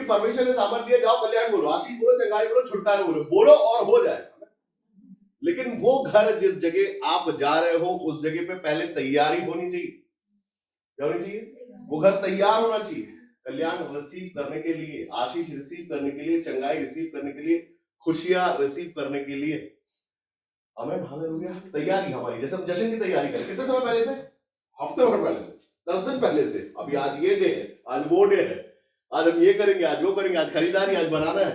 परमेश्वर ने सामर्थ दिया, जाओ कल्याण बोलो, आशीष बोलो, चंगाई बोलो, छुटकारा बोलो, बोलो और हो जाए। लेकिन वो घर जिस जगह आप जा रहे हो उस जगह पे पहले तैयारी होनी चाहिए। क्या होनी चाहिए? वो घर तैयार होना चाहिए कल्याण रिसीव करने के लिए, आशीष रिसीव करने के लिए, चंगाई रिसीव करने के लिए, खुशियां रिसीव करने के लिए। आमीन, हालेलुया। तैयारी हमारी, जैसे हम जश्न की तैयारी करें कितने समय पहले से? हफ्ते भर पहले से, 10 दिन पहले से। अभी आज ये डे है, आज वो डे है, आज हम ये करेंगे, आज वो करेंगे, आज खरीदारी, आज बनाना है,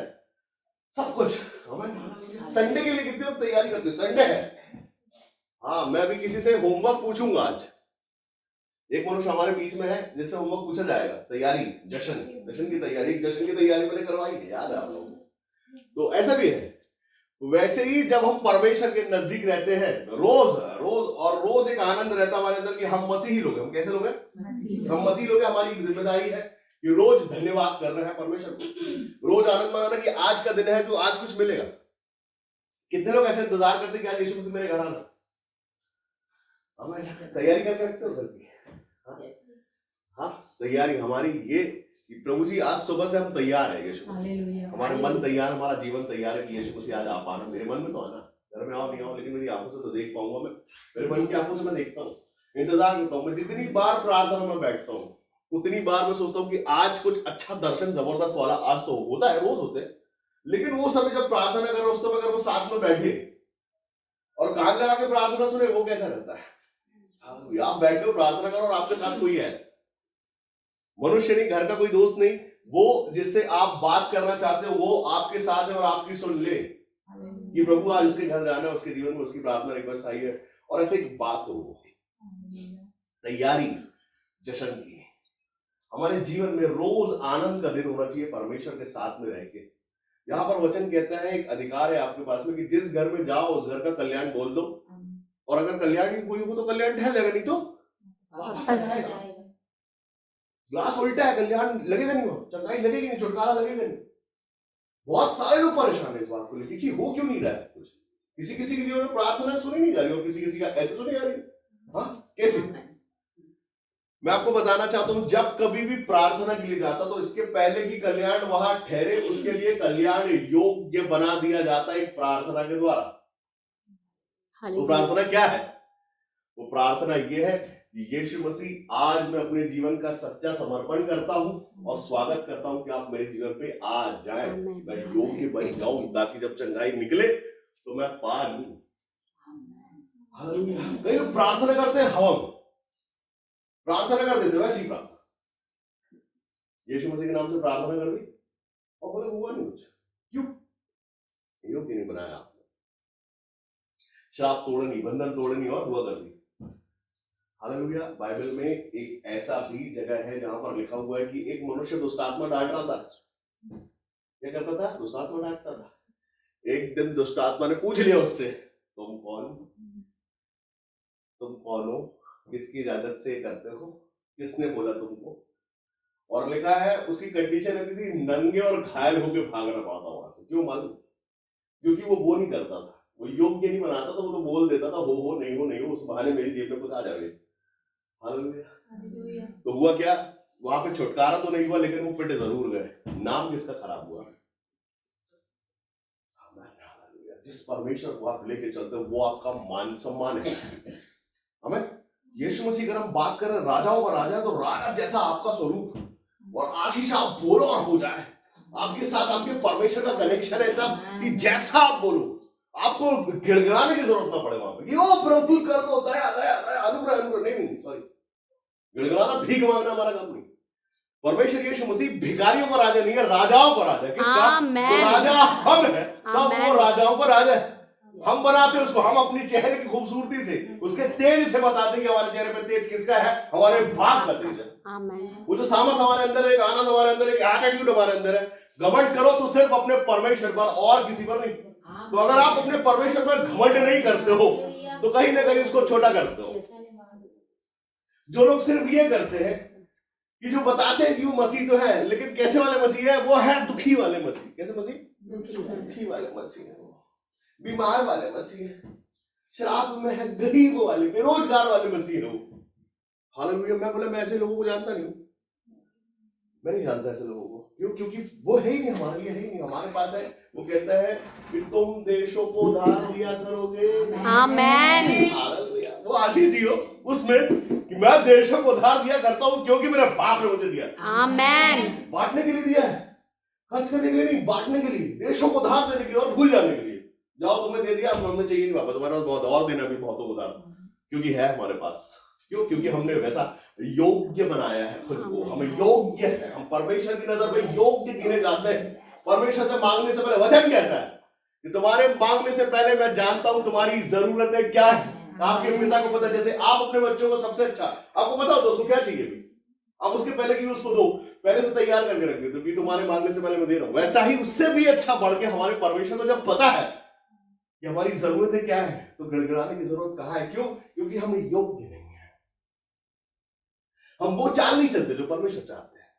सब कुछ। संडे के लिए कितने लोग तैयारी करते हैं? संडे है, हाँ मैं भी किसी से होमवर्क पूछूंगा आज। एक मनुष्य हमारे बीच में है जिससे होमवर्क पूछा जाएगा, तैयारी, जश्न की तैयारी, जश्न की तैयारी मैंने करवाई है, याद है आप लोगों को? तो ऐसा भी है। वैसे ही जब हम परमेश्वर के नजदीक रहते हैं, रोज एक आनंद रहता हमारे अंदर कि हम मसीही लोग हैं। हम कैसे लोग हैं? हम मसीही लोग हैं। हमारी एक जिम्मेदारी है कि रोज धन्यवाद कर रहे हैं परमेश्वर को, रोज आनंद मनाना कि आज का दिन है जो आज कुछ मिलेगा। कितने लोग ऐसे इंतजार करते हैं कि आज यीशु मसीह मेरे घर आना? तैयारी करके रखते हो घर की? हाँ, तैयारी हमारी ये कि प्रभु जी आज सुबह से हम तैयार है यीशु मसीह, हमारे मन तैयार, हमारा जीवन तैयार है कि यीशु मसीह आज आप आना। मेरे मन में तो आना, घर में आओ नहीं आओ, लेकिन मेरी आंखों से तो देख पाऊंगा मैं, मेरे मन की आंखों से मैं देखता हूँ, इंतजार करता हूँ। मैं जितनी बार प्रार्थना में बैठता हूँ उतनी बार मैं सोचता हूँ कि आज कुछ अच्छा दर्शन जबरदस्त वाला आज तो होता है, रोज होते हैं, लेकिन वो समय जब प्रार्थना करो उस समय अगर वो साथ में बैठे और कान लगा के प्रार्थना सुने, वो कैसा रहता है? आप बैठे हो प्रार्थना करो और आपके साथ कोई है, मनुष्य नहीं, घर का कोई दोस्त नहीं, वो जिससे आप बात करना चाहते हो वो आपके साथ है और आपकी सुन ले कि प्रभु आज उसके घर जाना है, उसके जीवन में उसकी प्रार्थना रिक्वेस्ट आई है, और ऐसे एक बात हो। तैयारी जश्न की हमारे जीवन में रोज आनंद का दिन होना चाहिए परमेश्वर के साथ में रह के। यहां पर वचन कहता है, एक अधिकार है आपके पास में कि जिस घर में जाओ उस घर का कल्याण बोल दो, और अगर कल्याण की कोई हो तो कल्याण ठहर जाएगा, नहीं तो वापस आ जाएगा। ग्लास उल्टा है, कल्याण लगेगा नहीं, हो चंगाई लगेगी नहीं, छुटकारा लगेगा नहीं। बहुत सारे लोग परेशान है इस बात को लेकर कि हो क्यों नहीं रहा है कुछ। किसी किसी के जीवन में प्रार्थना सुनी नहीं जा रही और किसी किसी का ऐसे सुनी जा रही। हाँ, कैसे? मैं आपको बताना चाहता हूं, जब कभी भी प्रार्थना के लिए जाता तो इसके पहले की कल्याण वहां ठहरे, उसके लिए कल्याण योग्य बना दिया जाता है एक प्रार्थना के द्वारा। वो प्रार्थना क्या है? वो प्रार्थना ये है कि यीशु मसीह आज मैं अपने जीवन का सच्चा समर्पण करता हूं और स्वागत करता हूं कि आप मेरे जीवन पे आ जाएं, मैं योग्य बन जाऊं ताकि जब चंगाई निकले तो मैं पा लूं। कई लोग प्रार्थना करते हैं, हम प्रार्थना कर देते वैसी प्रार्थना, यीशु मसीह के नाम से प्रार्थना कर दी और बोले हुआ नहीं कुछ। क्यों? योग्य नहीं बनाया आपने, श्राप तोड़नी, बंधन तोड़नी और दुआ कर दी। हालेलुया। बाइबल में एक ऐसा भी जगह है जहां पर लिखा हुआ है कि एक मनुष्य दुष्टात्मा डांट रहा था। क्या करता था? दुष्टात्मा डांटता था। एक दिन दुष्टात्मा ने पूछ लिया उससे, तुम कौन हो, किसकी इजाजत से करते हो, किसने बोला तुमको? और लिखा है उसकी कंडीशन ऐसी थी, नंगे और घायल होकर भागना पड़ा था वहां से। क्यों मालूम? क्योंकि वो नहीं करता था, वो योग्य नहीं बनाता था, वो तो बोल देता था हो नहीं हो नहीं हो, उस बहाने मेरी जेब में कुछ आ जाए। तो हुआ क्या? वहां पे छुटकारा तो नहीं हुआ, लेकिन वो पिटे जरूर गए। नाम किसका खराब हुआ? जिस परमेश्वर को आप लेके चलते हो वो आपका मान सम्मान है। हमें यीशु मसीह अगर हम बात करें राजाओं का राजा, तो राजा जैसा आपका स्वरूप और आशीष आप बोलो और हो जाए। आपके साथ आपके परमेश्वर का कनेक्शन ऐसा कि जैसा आप बोलो आपको गिड़गिड़ाने की जरूरत ना पड़े वहां पे कि ओ प्रभु कर दो, दया दया दया, अनुग्रह। नहीं, सॉरी, गिड़गिड़ाना, भीख मांगना हमारा काम नहीं। परमेश्वर यीशु मसीह भिखारियों का राजा नहीं है, राजाओं का राजा है। किसका? तो राजा हम है, तब वो राजाओं का राजा है। हम बनाते हैं उसको, हम अपनी चेहरे की खूबसूरती से, उसके तेज से बताते हैं कि हमारे चेहरे पे तेज किसका है? हमारे बाप का तेज है। वो जो सामर्थ हमारे अंदर है, एक आनंद हमारे अंदर है, एक एटीट्यूड हमारे अंदर है। घमंड करो तो सिर्फ अपने परमेश्वर पर और किसी पर नहीं। तो अगर आप अपने परमेश्वर पर घमंड नहीं करते हो तो कहीं ना कहीं उसको छोटा करते हो। जो लोग सिर्फ ये करते हैं कि जो बताते हैं कि वो मसीह तो है, लेकिन कैसे वाले मसीह है? वो है दुखी वाले मसीह। कैसे मसीह? दुखी वाले मसीह है, बीमार वाले मसीह है, शराब में है, गरीब वाले, बेरोजगार वाले मसीह है वो। हालेलुया। मैं बोला मैं ऐसे लोगों को जानता नहीं हूं। मैं नहीं जानता ऐसे लोगों को, क्यों? क्योंकि वो है ही नहीं, हमारे लिए है ही नहीं। हमारे पास है, वो कहता है कि तुम देशों को उधार दिया करोगे। आमेन। हालेलुया। वो आशीष जी हो उसमें कि मैं देशों को उधार दिया करता हूं क्योंकि मेरे बाप ने मुझे दिया। आमेन। बांटने के लिए दिया है, खर्च करने के लिए नहीं, बांटने के लिए, देशों को उधार देने के लिए और भूल जाने के लिए। जाओ तुम्हें दे दिया, हमें चाहिए नहीं वापस, तुम्हारे पास बहुत और देना भी बहुत उधार, क्योंकि है हमारे पास। क्यों? क्योंकि हमने वैसा योग्य बनाया है खुद को, हमें योग्य है, हम परमेश्वर की नजर में योग्य गिने जाते हैं। परमेश्वर से मांगने से पहले वचन कहता है कि तुम्हारे मांगने से पहले मैं जानता हूं तुम्हारी जरूरतें क्या है। आपके पिता को पता है, जैसे आप अपने बच्चों को सबसे अच्छा, आपको पता हो दोस्तों क्या चाहिए भी, आप उसके पहले की उसको दो, पहले से तैयार करके रख दो कि तुम्हारे मांगने से पहले मैं दे रहा हूं। वैसा ही उससे भी अच्छा बढ़ के हमारे परमेश्वर को जब पता है कि हमारी जरूरतें क्या है, तो गड़गड़ाने की जरूरत कहां है? क्यों? क्योंकि हम योग्य नहीं है, हम वो चाल नहीं चलते जो परमेश्वर चाहते हैं।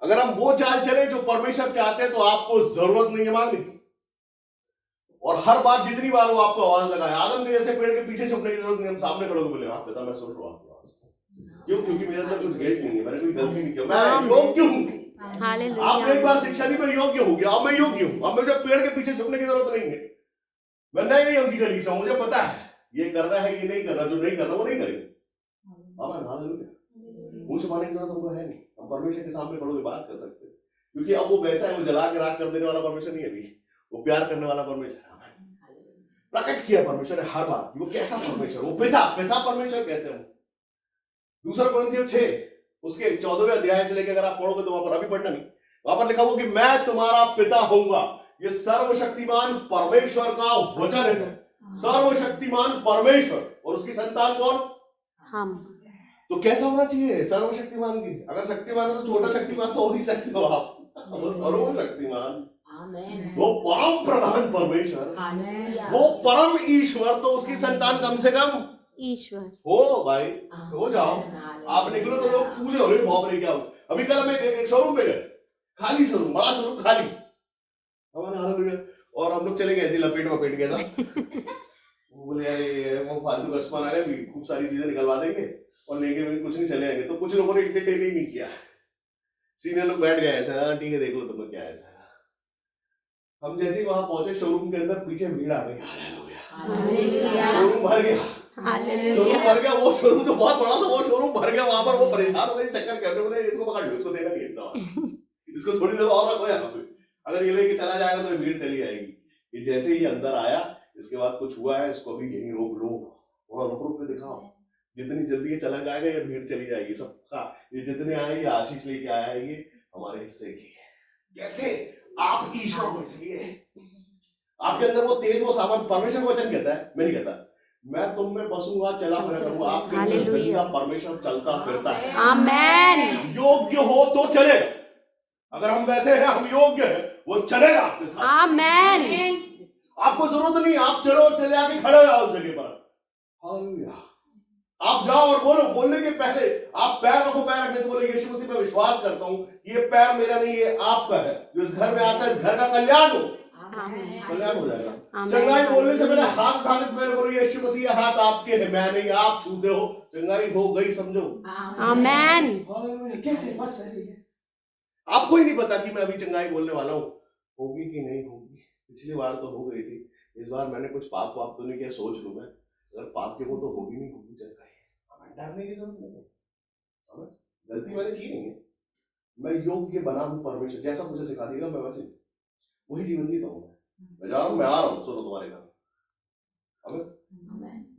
अगर हम वो चाल चले जो परमेश्वर चाहते हैं, तो आपको जरूरत नहीं है मांगने की। और हर बात जितनी बार वो आपको आवाज लगाए, आदम के जैसे पेड़ के पीछे छुपने की जरूरत नहीं, हम सामने खड़े होकर बोले आप पिता मैं सुन रहा हूं आपकी आवाज। क्यों? क्योंकि मेरे अंदर कुछ गिल्ट नहीं है, मैंने कोई गलती नहीं की, मैं योग्य हूं। हालेलुया। आपने एक बार शिक्षा दी, मैं योग्य हो गया, अब मैं योग्य हूं। अब मुझे पेड़ के पीछे छुपने की जरूरत नहीं है। मैं नई अंकी गली से हूं, मुझे पता है ये कर रहा है, ये नहीं कर रहा, जो नहीं कर रहा वो नहीं करेगा। हालेलुया। मुंह छुपाने की जरूरत हमको है नहीं, हम परमेश्वर के सामने खड़े होकर बात कर सकते हैं। क्योंकि अब वो वैसा है, वो जला के राख कर देने वाला परमेश्वर नहीं है अभी, वो प्यार करने वाला परमेश्वर है। प्रकट किया परमेश्वर ने हर बात, वो कैसा परमेश्वर, वो पिता, पिता परमेश्वर कहते हैं। दूसरा कुरिन्थियों 6 उसके 14वें अध्याय से लेकर अगर आप पढ़ोगे तो वहां पर, अभी पढ़ना नहीं, वहां पर लिखा हुआ कि मैं तुम्हारा पिता होऊंगा। ये सर्वशक्तिमान परमेश्वर का वचन है। सर्वशक्तिमान परमेश्वर, और उसकी संतान कौन? हम। तो कैसा होना चाहिए सर्वशक्तिमान की? अगर शक्तिमान है तो छोटा शक्तिमान तो हो ही सकते हो आप, वो सर्वशक्तिमान, वो परम प्रधान परमेश्वर, वो परम ईश्वर, तो उसकी संतान कम से कम ईश्वर हो। भाई हो जाओ, आप निकलो तो लोग पूछे हो रहे बाप रे क्या हो। अभी कल हम एक शोरूम पे गए, खाली शोरूम, बड़ा शोरूम खाली, हमारे हालेलुया। और हम लोग चले गए थे, लपेट वपेट गया था। वो बोले यार वो फालतू कस्टमर आ रहे हैं, खूब सारी चीजें निकलवा देंगे और लेंगे भी कुछ नहीं, चले आएंगे। तो कुछ लोगों ने इंटरटेन ही नहीं किया, सीनियर लोग बैठ गए ऐसा, ठीक है देख लो तुम क्या है ऐसा। हम जैसे ही वहां पहुंचे शोरूम के अंदर, पीछे भीड़ आ गई, हालेलुया, शोरूम भर गया, शोरूम भर गया। वो शोरूम जो बहुत बड़ा था वो शोरूम भर गया। वहां पर वो परेशान हो गए, चक्कर कर रहे, बोले इसको पकड़ लो, इसको देना नहीं है, इसको थोड़ी देर और रखो यहाँ पे, अगर ये लेके चला जाएगा तो भीड़ चली जाएगी। ये जैसे ही अंदर आया, इसके बाद कुछ हुआ है, इसको अभी यही रोक लो, थोड़ा रुक रुक के दिखाओ, जितनी जल्दी ये चला जाएगा ये भीड़ चली जाएगी सबका। ये जितने आए ये आशीष लेके आया है, ये हमारे हिस्से की। कैसे? आप ईश्वर को, इसलिए आपके अंदर वो तेज, वो सामर्थ, परमेश्वर को वचन कहता है, मैं नहीं कहता, मैं तुम में बसूंगा, चला फिरा करूंगा। आपके अंदर जिंदा परमेश्वर चलता फिरता है। आमेन। योग्य हो तो चलेगा, अगर हम वैसे हैं, हम योग्य हैं, वो चलेगा आपके साथ। आमेन। आपको जरूरत नहीं, आप चलो, चले आके खड़े हो जाओ उस जगह पर, हालेलुया। आप जाओ और बोलो, बोलने के पहले आप पैर रखो, पैर रखने से बोलो यीशु मसीह पे विश्वास करता हूं, ये पैर मेरा नहीं है आपका है, जो इस घर में आता है इस घर का कल्याण हो, कल्याण हो जाएगा। चंगाई बोलने से पहले, हाथ उठाने से पहले बोलो यीशु मसीह ये हाथ आपके हैं, मैं नहीं, आप छूते हो, चंगाई हो गई, समझो। आमेन। हालेलुया। कैसे? बस ऐसे ही। आपको ही नहीं पता कि मैं अभी चंगाई बोलने वाला हूं, होगी कि नहीं होगी। पिछली बार तो हो गई थी, इस बार मैंने कुछ पाप वाप तो नहीं किया, सोच लूं मैं, अगर पाप के वो तो होगी नहीं होगी चंगाई, डरने की जरूरत नहीं है, गलती मैंने की नहीं है, मैं योग्य बना हूं परमेश्वर, जैसा मुझे सिखा देगा मैं वैसे वही जीवन जीता हूं। मैं जा रहा हूं, मैं आ रहा हूं, सुनो तुम्हारे घर,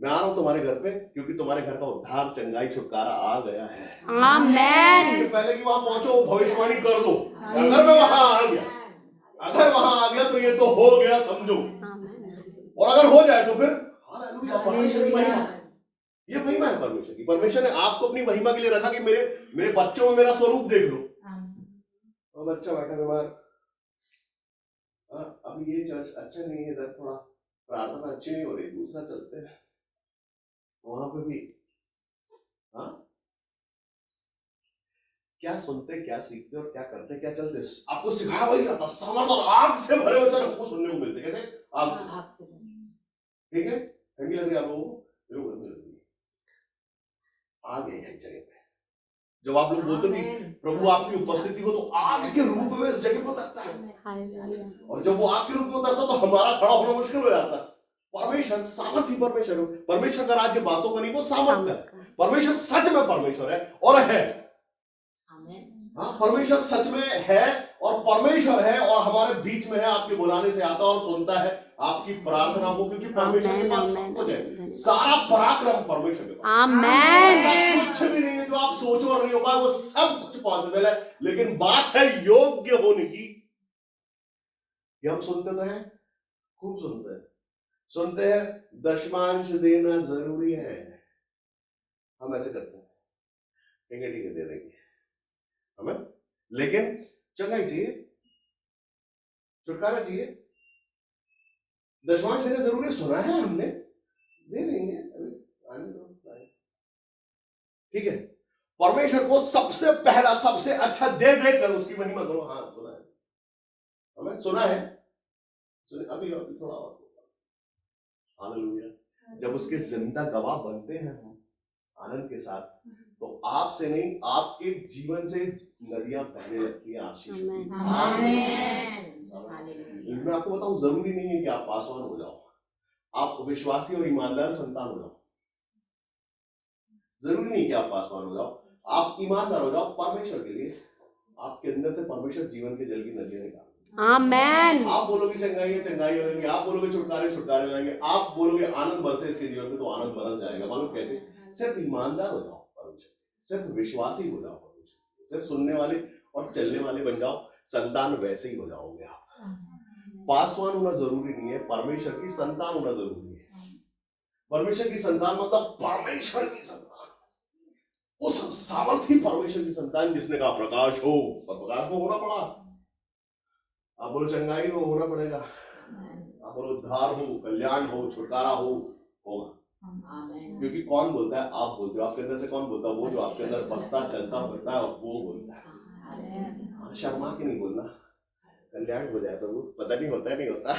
मैं आ रहा हूं तुम्हारे घर पे, क्योंकि तुम्हारे घर का उद्धार, चंगाई, छुटकारा आ गया है। आमेन। इससे पहले कि वहां पहुंचो भविष्यवाणी कर दो, अगर मैं वहां आ गया, अगर वहां आ गया तो ये तो हो गया समझो, और अगर हो जाए तो फिर हालेलुया, परमेश्वर की महिमा, ये महिमा है परमेश्वर की। परमेश्वर ने आपको अपनी महिमा के लिए रखा कि मेरे बच्चों में मेरा स्वरूप देख लो। और बच्चा बैठा बीमार, अब ये चर्च अच्छा नहीं है, इधर थोड़ा प्रार्थना अच्छी नहीं हो रही, दूसरा चलते हैं, वहां पे भी हाँ क्या सुनते, क्या सीखते और क्या करते, क्या चलते, आपको सिखाया वही जाता, समर्थ और आग से भरे वचन हमको सुनने को मिलते। कैसे? आग से। ठीक है, ठंडी लग रही है आप लोगों को, मेरे को गर्मी लग रही है। आ गए एक जगह पे, जब आप लोग बोलते हो कि प्रभु आपकी उपस्थिति हो, तो आग के रूप में इस जगह पर उतरता है, हालेलुया। और जब वो आग के रूप में उतरता है तो हमारा खड़ा होना मुश्किल हो जाता है। परमेश्वर सामर्थ ही परमेश्वर है। परमेश्वर का राज्य बातों का नहीं, वो सामर्थ है। परमेश्वर सच में परमेश्वर है और है। हाँ, परमेश्वर सच में है और परमेश्वर है और हमारे बीच में है, आपके बुलाने से आता है और सुनता है आपकी प्रार्थना को, क्योंकि परमेश्वर के पास सब कुछ है। सारा पराक्रम परमेश्वर के पास। आमेन। कुछ भी नहीं है जो आप सोचो और नहीं हो पाए, वो सब कुछ पॉसिबल है। लेकिन बात है योग्य होने की। ये हम सुनते तो हैं, खूब सुनते हैं दशमांश देना जरूरी है। हम ऐसे करते हैं, ठीक है दे देंगे हमें, लेकिन चंगाई चाहिए, छुटकारा चाहिए, दशमांश देना जरूरी सुना है हमने, दे देंगे अभी, आने दो, ठीक है। परमेश्वर को सबसे पहला सबसे अच्छा दे देकर उसकी महिमा करो। हाँ सुना है, हमें सुना है, अभी थोड़ा और। हालेलुया। जब उसके जिंदा गवाह बनते हैं हम आनंद के साथ, तो आपसे नहीं, आपके जीवन से नदियां बहने लगती है आशीष। मैं आपको बताऊं, जरूरी नहीं है कि आप पासवान हो जाओ, आप विश्वासी और ईमानदार संतान हो जाओ। जरूरी नहीं कि आप पासवान हो जाओ, आप ईमानदार हो जाओ परमेश्वर के लिए। आपके अंदर से परमेश्वर जीवन के जल की नदियां निकाल। आमेन। आप बोलोगे चंगाई हो जाएंगे, आप बोलोगे छुटकारे हो जाएंगे, आप बोलोगे आनंद बरसे इसके जीवन में, तो आनंद बरस जाएगा। मालूम कैसे? सिर्फ ईमानदार हो जाओ परमेश्वर, सिर्फ विश्वासी हो जाओ परमेश्वर, सिर्फ सुनने वाले और चलने वाले बन जाओ, संतान वैसे ही हो जाओगे आप। पासवान होना जरूरी नहीं है, परमेश्वर की संतान होना जरूरी है। परमेश्वर की संतान मतलब परमेश्वर की संतान, उस सामर्थी परमेश्वर की संतान जिसने कहा प्रकाश हो, और प्रकाश को होना पड़ा। आप बोलो चंगाई हो, होना पड़ेगा। आप बोलो उद्धार हो, कल्याण हो, छुटकारा हो, होगा। क्योंकि कौन बोलता है? आप बोलते हो। आपके अंदर से कौन बोलता है? वो जो आपके अंदर बसता चलता फिरता है, वो बोलता है। शर्मा के नहीं बोलना, कल्याण हो जाए प्रभु, पता नहीं होता है नहीं होता,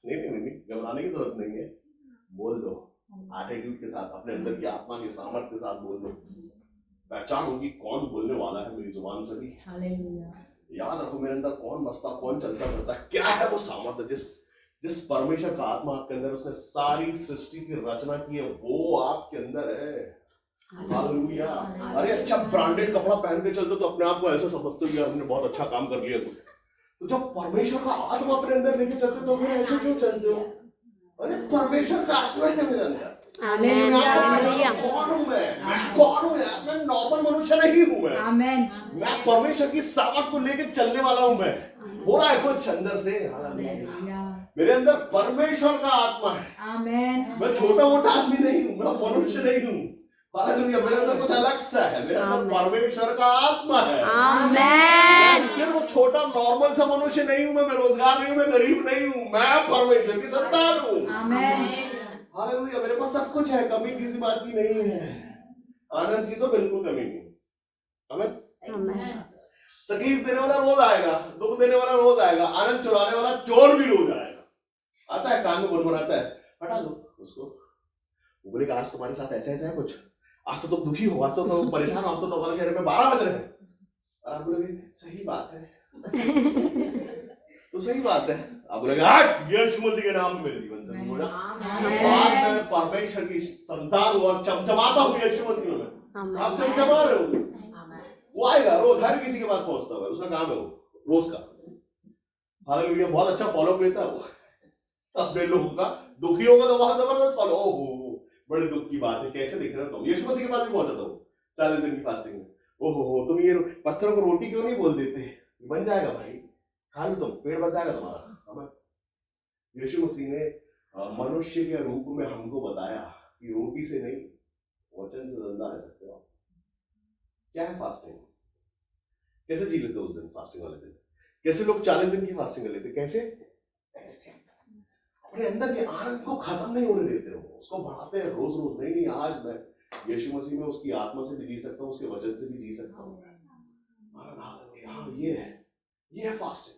नहीं, घबराने की जरूरत नहीं है। बोल दो एटीट्यूड के साथ, अपने अंदर की आत्मा के सामर्थ्य के साथ बोल दो। पहचान होगी कौन बोलने वाला है मेरी जुबान से भी। याद रखो, मेरे अंदर कौन बसता, कौन चलता फिरता, क्या है वो सामर्थ्य जिस परमेश्वर का आत्मा आपके अंदर, उसने सारी सृष्टि की रचना की है, वो आपके अंदर है। हालेलुया। अरे अच्छा ब्रांडेड कपड़ा पहन के चलते तो अपने आप को ऐसे समझते हो कि हमने बहुत अच्छा काम कर लिया। तो जब परमेश्वर का आत्मा अपने अंदर लेके चलते तो फिर ऐसे क्यों चलते हो? अरे परमेश्वर का आत्मा है मेरे अंदर। कौन हूं मैं कौन हूं यार? मैं नॉर्मल मनुष्य नहीं हूं। मैं परमेश्वर की सामर्थ को लेकर चलने वाला हूं। मैं हो रहा है कुछ अंदर से। मेरे अंदर परमेश्वर का आत्मा है। मैं छोटा मोटा आदमी नहीं हूं, मैं मनुष्य नहीं हूं। हालेलुया। मेरे अंदर कुछ अलग सा है, मेरे अंदर परमेश्वर का आत्मा है। मैं सिर्फ छोटा नॉर्मल सा मनुष्य नहीं हूं, मैं बेरोजगार नहीं हूं, मैं गरीब नहीं हूं, मैं परमेश्वर की संतान हूं। हालेलुया। मेरे पास सब कुछ है, कमी किसी बात की नहीं है। आनंद की तो बिल्कुल कमी नहीं। तकलीफ देने वाला रोज आएगा, दुख देने वाला रोज आएगा, आनंद चुराने वाला चोर भी रोज आएगा। आता है कान में गुनगुनाता है, हटा दो उसको। वो बोलेगा आज तुम्हारे साथ ऐसा ऐसा है कुछ, आज तो तुम दुखी हो, आज तो तुम परेशान हो, आज तो तुम्हारे शहर में 12 बज रहे हैं। और आप बोलोगे सही बात है तो सही बात है। आप बोलेगे हट, यीशु मसीह के नाम में मेरे जीवन से दूर हो जा। मैं परमेश्वर की संतान हूं और चमचमाता हूं यीशु मसीह में। आप चमचमा रहे हो। वो आएगा रोज, हर किसी के पास पहुंचता है, उसका काम है वो रोज का। हालेलुया। बहुत अच्छा फॉलो लेता है वो अपने लोगों का। दुखी होगा तो बहुत जबरदस्त फॉलो। ओहो बड़े दुख की बात है, कैसे दिख रहे हो तुम? यीशु मसीह के पास भी पहुंचा था वो 40 दिन की फास्टिंग में। ओहो तुम ये पत्थरों को रोटी क्यों नहीं बोल देते? बन जाएगा भाई, खा लो तुम, पेट बन जाएगा तुम्हारा। यीशु मसीह ने मनुष्य के रूप में हमको बताया कि रोटी से नहीं, वचन से जिंदा रह सकते हो। क्या है फास्टिंग? कैसे जी लेते उस दिन, फास्टिंग वाले दिन? कैसे लोग 40 दिन की फास्टिंग कर लेते? कैसे? अपने अंदर के आनंद को खत्म नहीं होने देते हो, उसको बढ़ाते हैं रोज रोज। नहीं, आज मैं यीशु मसीह में उसकी आत्मा से भी जी सकता हूँ, उसके वचन से भी जी सकता हूँ। ये है फास्टिंग।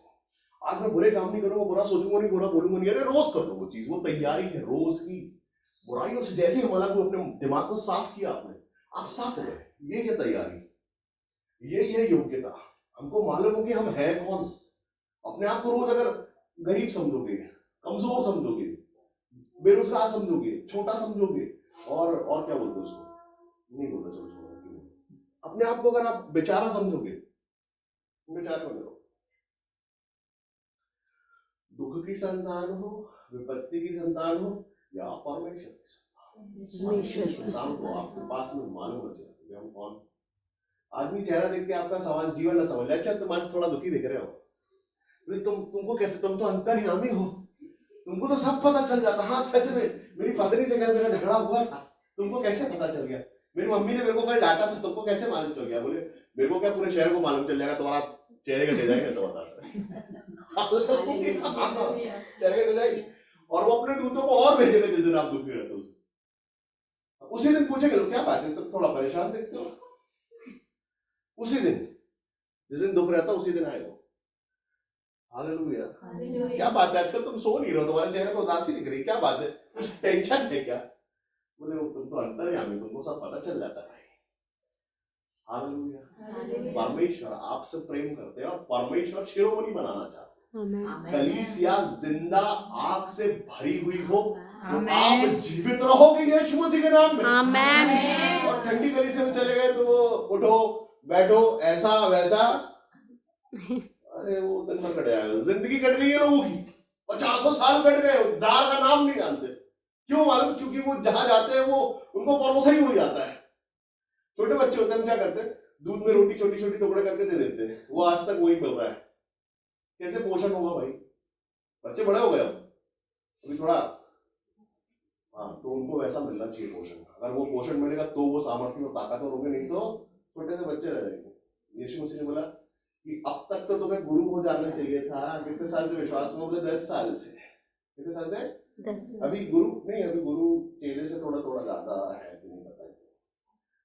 आज मैं बुरे काम नहीं करूंगा, बुरा सोचूंगा नहीं, बुरा बोलूंगा नहीं। अरे रोज कर लो वो चीज, वो तैयारी है रोज की। बुराइयों से जैसे हमारा को अपने दिमाग को साफ किया आपने, आप साफ हो गए। ये क्या तैयारी? ये योग्यता। हमको मालूम हो कि हम हैं कौन। अपने आप को रोज अगर गरीब समझोगे, कमजोर समझोगे, बेरोजगार समझोगे, छोटा समझोगे, और क्या बोलते उसको, नहीं बोलता, चलो छोड़ो। अपने आप को अगर आप बेचारा समझोगे, बेचारे बने रहो। दुख की संतान हो, विपत्ति की संतान हो, या परमेश्वर की संतान को आपके पास में मालूम हो चाहिए हम कौन। आदमी चेहरा देख के आपका सवाल जीवन ना समझ ले, अच्छा तुम थोड़ा दुखी दिख रहे हो, तुमको कैसे, तुम तो अंतर्यामी हो, तुमको तो सब पता चल जाता। हाँ सच में मेरी पत्नी से कल मेरा झगड़ा हुआ था, तुमको कैसे पता चल गया? मेरी मम्मी ने मेरे को कल डांटा था, तुमको कैसे मालूम चल गया? बोले मेरे को क्या, पूरे शहर को मालूम चल जाएगा तुम्हारा चेहरे का डिजाइन है तो बताता चेहरे का डिजाइन। और वो अपने दूतों को और भेजेगा जिस दिन आप दुखी रहते हो। उसी दिन पूछेंगे लोग क्या बात है, तुम थोड़ा परेशान दिखते हो। उसी दिन जिस दिन दुख रहता उसी दिन आएगा। हालेलुया। क्या बात है, आजकल तुम सो नहीं रहे हो, तुम्हारे चेहरे पर उदासी दिख रही, क्या बात है, कुछ टेंशन है क्या? बोले तुम तो अंतर्यामी, तुमको सब पता चल जाता है। हालेलुया। परमेश्वर आपसे प्रेम करते हैं और परमेश्वर शिरोमणि बनाना चाहते हैं। कलीसिया जिंदा आग से भरी हुई हो, तो आप जीवित रहोगे यीशु मसीह के नाम में। आमेन। और ठंडी कलीसिया में चले गए तो वो उठो बैठो ऐसा वैसा, अरे वो दिन भर कट जाएगा। जिंदगी कट गई है लोगों की, 50 साल कट गए, दार का नाम नहीं जानते। क्यों मालूम? क्योंकि वो जहां जाते हैं वो उनको परोसा ही हो जाता है। छोटे बच्चे होते हैं, क्या करते हैं, दूध में रोटी छोटी छोटी टुकड़े करके दे देते हैं, वो आज तक वही मिल रहा है। कैसे पोषण होगा भाई? बच्चे बड़े हो गए अभी थोड़ा, हाँ, तो उनको वैसा मिलना चाहिए पोषण। अगर वो पोषण मिलेगा तो वो सामर्थ्य और ताकतवर होंगे, नहीं तो छोटे से बच्चे रह जाएंगे। यीशु मसीह ने बोला कि अब तक तो तुम्हें गुरु हो जाना चाहिए था। कितने साल से विश्वास में? बोले 10 साल से। कितने साल से? 10। अभी गुरु नहीं, अभी गुरु चेले से थोड़ा थोड़ा ज्यादा है कि नहीं पता,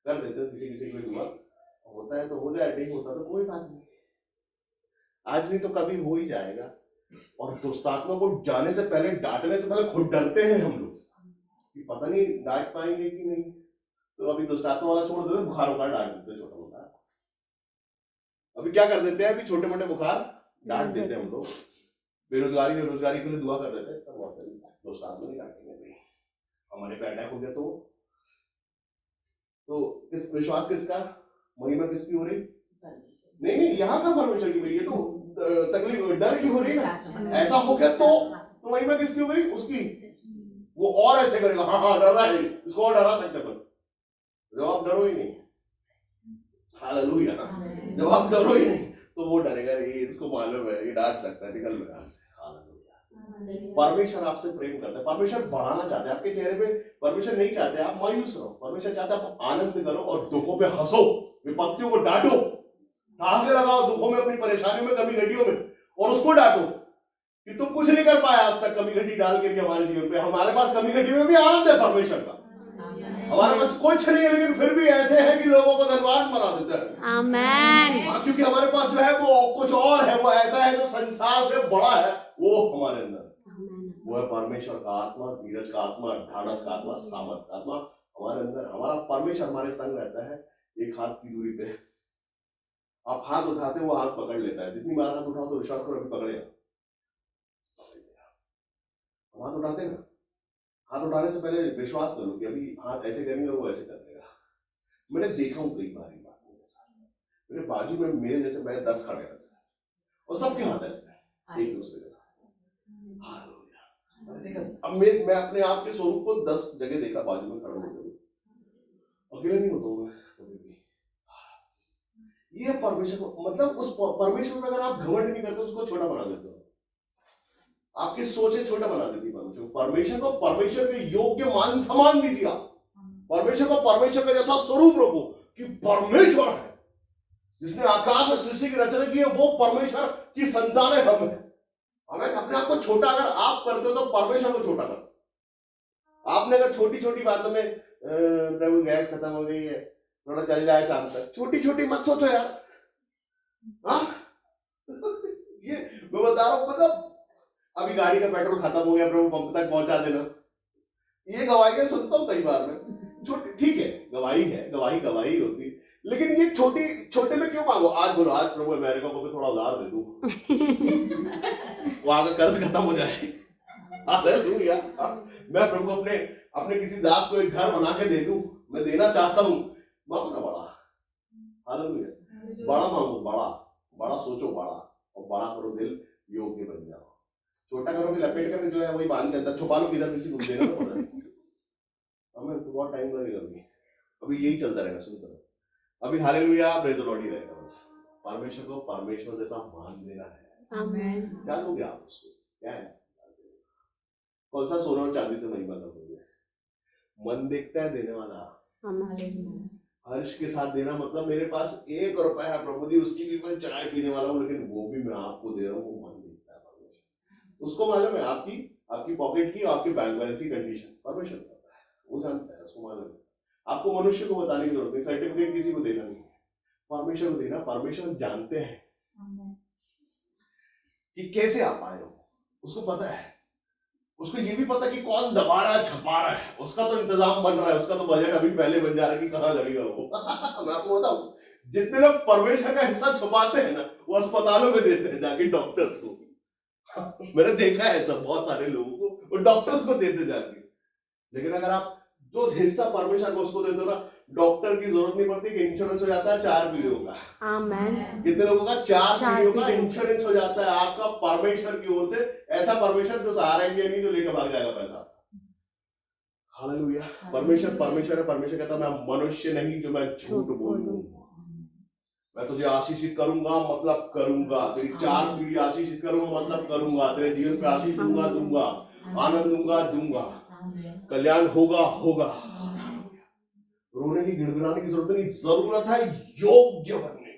कर देते हो किसी किसी को दुआ, होता है तो हो जाए, नहीं होता तो कोई बात नहीं, आज नहीं तो कभी हो ही जाएगा। और दुष्टात्मा को जाने से पहले, डांटने से पहले खुद डरते हैं हम लोग कि पता नहीं डांट पाएंगे कि नहीं। तो अभी दुष्टात्मा वाला छोड़ देते, बुखार बुखार डांट देते छोटा मोटा। अभी क्या कर देते हैं, अभी छोटे मोटे बुखार डांट देते हैं हम लोग। बेरोजगारी के लिए दुआ कर देते हैं, तब दुष्टात्मा नहीं डांटेंगे भाई। हमारे पे अटैक हो गया तो किस विश्वास किसका, महिमा किसकी हो रही? नहीं नहीं, यहाँ का परमेश्वर की। ये तो तकलीफ डर की हो रही ना। ऐसा हो गया तो महिमा किसकी हो गई? उसकी। वो और ऐसे करेगा, हाँ हाँ डर रहा है, इसको और डरा सकते पर जब आप डरो ही नहीं। हालेलुया। जब आप डरो ही नहीं तो वो डरेगा, इसको मालूम है ये डांट सकता है, निकल मेरा से। हालेलुया। परमेश्वर आपसे प्रेम करता है, परमेश्वर बढ़ाना चाहते हैं आपके चेहरे पे। परमेश्वर नहीं चाहते आप मायूस रहो, परमेश्वर चाहता है आप आनंद करो और दुखों पे हंसो, विपत्तियों को डांटो, धागे लगाओ दुखों में, अपनी परेशानियों में, कमी घटियों में, और उसको डांटो कि तुम कुछ नहीं कर पाए आज तक कमी घटी डाल के भी हमारे जीवन पे। हमारे पास कमी घटी में भी आनंद है परमेश्वर का। हमारे पास कुछ नहीं है लेकिन फिर भी ऐसे है कि लोगों को धनवान बना देता है। आमेन। क्योंकि हमारे पास जो है वो कुछ और है, वो ऐसा है जो संसार से बड़ा है, वो हमारे अंदर वो है परमेश्वर का आत्मा, धीरज का आत्मा, ढाढ़स का आत्मा, सामर्थ का आत्मा हमारे अंदर। हमारा परमेश्वर हमारे संग रहता है, एक हाथ की दूरी पे। आप हाथ उठाते वो हाथ पकड़ लेता है। जितनी बार हाथ उठाओ तो विश्वास करो अभी पकड़ेगा। हाथ उठाते ना, हाथ उठाने से पहले विश्वास करो कि अभी हाथ ऐसे करेंगे और वो ऐसे कर देगा। मैंने देखा हूं कई बार बात मेरे साथ। मेरे बाजू में मेरे जैसे मैं 10 खड़े ऐसे और सबके हाथ ऐसे एक दूसरे के साथ। हालेलुया। मैंने देखा, अब मैं अपने आप के स्वरूप को 10 जगह देखा बाजू में खड़े होते हुए। अकेले नहीं होता हूँ कभी भी। ये परमेश्वर को, मतलब उस परमेश्वर में अगर आप घमंड नहीं करते उसको छोटा बना देते हो, आपकी सोचें छोटा बना देती परमेश्वर। परमेश्वर को परमेश्वर के योग्य मान सम्मान दीजिए। परमेश्वर को परमेश्वर का जैसा स्वरूप रखो कि परमेश्वर है जिसने आकाश और सृष्टि की रचना की है, वो परमेश्वर की संतान है। हमें अपने आप को छोटा अगर आप करते हो तो परमेश्वर को छोटा करो। आपने अगर छोटी छोटी बातों में प्रभु गैस खत्म हो गई है, थोड़ा चल जाए शाम तक, छोटी छोटी मत सोचो यार। ये मैं बता रहा हूं, मतलब अभी गाड़ी का पेट्रोल खत्म हो गया, प्रभु पंप तक पहुंचा देना। ये गवाही सुनता हूं कई बार में। छोटी ठीक है, गवाही है, गवाही होती, लेकिन ये छोटे में क्यों मांगो? आज बोलो, आज प्रभु अमेरिका को भी थोड़ा उधार दे दूं, वहां का कर्ज खत्म हो जाए। हालेलुया। मैं प्रभु को अपने अपने किसी दास को एक घर बना के दे दूं, मैं देना चाहता हूं। मांगो ना बड़ा। हालेलुया। बड़ा मांगो, बड़ा बड़ा सोचो, बड़ा और बड़ा करो, दिल योग्य बन जाओ। छोटा करोगे, लपेट कर जो है वही बांध के अंदर छुपा लो, किधर किसी को देना तो पड़ा है। हमें तो बहुत टाइम लगेगा अभी यही चलता रहेगा, सुनते रहो। अभी हालेलुया, प्रेज द लॉर्ड ही रहेगा बस। परमेश्वर को परमेश्वर जैसा मान देना है। आमेन। क्या लोगे आप उसको? क्या है? कौन सा सोना और चांदी से महिमा करोगे? मन देखता है देने वाला। हर्ष के साथ देना मतलब मेरे पास 1 रुपया है प्रभु जी, उसकी भी मैं चाय पीने वाला हूँ, लेकिन वो भी मैं आपको दे रहा हूँ, वो मन देखता है परमेश्वर। उसको मालूम है आपकी पॉकेट की, आपकी बैंक बैलेंस की कंडीशन परमेश्वर करता है, वो जानता है, उसको मालूम है। आपको मनुष्य को बताने की जरूरत नहीं, सर्टिफिकेट किसी को देना नहीं, परमेश्वर को देना। परमेश्वर जानते हैं कि कैसे आप आए हो, उसको पता है। उसको ये भी पता कि कौन दबा रहा है, छपा रहा है, उसका तो इंतजाम बन रहा है, उसका तो बजट अभी पहले बन जा रहा है कि कहां लगेगा वो। मैं आपको बताऊं, जितने लोग परमेश्वर का हिस्सा छुपाते हैं ना, वो अस्पतालों में देते हैं जाके, डॉक्टर्स को। मैंने देखा है सब, बहुत सारे लोगों को वो डॉक्टर्स को देते जाके। लेकिन अगर आप जो हिस्सा परमेश्वर को उसको देते हो ना, डॉक्टर की जरूरत नहीं पड़ती कि इंश्योरेंस हो जाता है 4 पीढ़ियों का। आमेन। कितने लोगों का 4 पीढ़ियों का इंश्योरेंस हो जाता है आपका परमेश्वर की ओर से। ऐसा परमेश्वर जो सहारा इंडिया नहीं जो लेकर भाग जाएगा पैसा। हालेलुया। परमेश्वर है। परमेश्वर कहता है मैं मनुष्य नहीं जो मैं झूठ बोलूं। मैं तुझे आशीषित करूंगा मतलब करूंगा, तेरी 4 पीढ़ी आशीषित करूंगा मतलब करूंगा, तेरे जीवन पे आशीष दूंगा, आनंद दूंगा, कल्याण होगा। रोने की, गिड़गिड़ाने की जरूरत नहीं, जरूरत है योग्य बनने की।